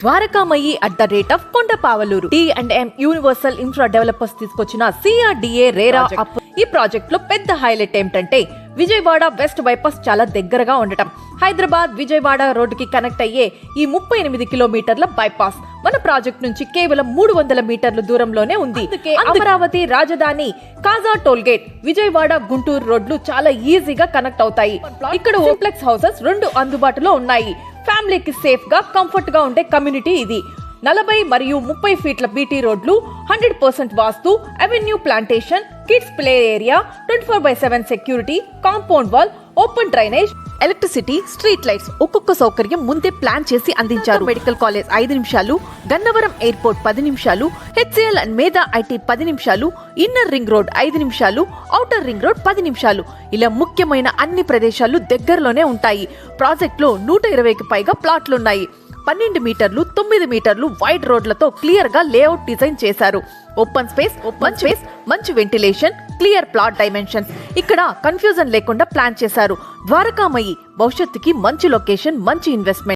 Dwarakamayi @ కొండపావలూరు T&M universal infra developers తీసుకొచ్చిన CRDA RERA up. ఈ project లో పెద్ద హైలైట్ ఏమిటంటే విజయవాడ వెస్ట్ బైపాస్ చాలా దగ్గరగా ఉండటం. హైదరాబాద్ విజయవాడ రోడ్డుకి కనెక్ట్ అయ్యే ఈ 38 కిలోమీటర్ల బైపాస్ మన ప్రాజెక్ట్ నుంచి కేవలం 300 మీటర్ల దూరంలోనే ఉంది. అమరావతి రాజధాని కాజా టోల్గేట్ విజయవాడ గుంటూరు రోడ్లు చాలా ఈజీగా కనెక్ట్ అవుతాయి. ఇక్కడ సింప్లెక్స్ హౌసెస్ 2 అందుబాటులో ఉన్నాయి. ఫ్యామిలీకి సేఫ్ గా కంఫర్ట్ గా ఉండే కమ్యూనిటీ ఇది. 40 మరియు 30 ఫీట్ల బీటీ రోడ్లు, 100% vastu, avenue plantation, kids play area, 24/7 security, compound wall, open drainage, electricity, street lights, ఒక్కొక్క సౌకర్యం ముందే ప్లాన్ చేసి అందించారు. మెడికల్ కాలేజ్ 5 నిమిషాలు, గన్నవరం ఎయిర్పోర్ట్ 10 నిమిషాలు, HCL అండ్ మేధా IT 10 నిమిషాలు, ఇన్నర్ రింగ్ రోడ్ 5 నిమిషాలు, ఔటర్ రింగ్ రోడ్ 10 నిమిషాలు. ఇలా ముఖ్యమైన అన్ని ప్రదేశాలు దగ్గరలోనే ఉంటాయి. ప్రాజెక్ట్ లో 120కి పైగా ప్లాట్లున్నాయి. 12 మీటర్లు, 9 మీటర్లు వైడ్ రోడ్లతో క్లియర్ గా లేఅవుట్ డిజైన్ చేశారు. ఓపెన్ స్పేస్, మంచి వెంటిలేషన్, క్లియర్ ప్లాట్ డైమెన్షన్స్. ఇక్కడ కన్ఫ్యూజన్ లేకుండా ప్లాన్ చేశారు. ద్వారకామయి భవిష్యత్తుకి మంచి లొకేషన్, మంచి ఇన్వెస్ట్మెంట్.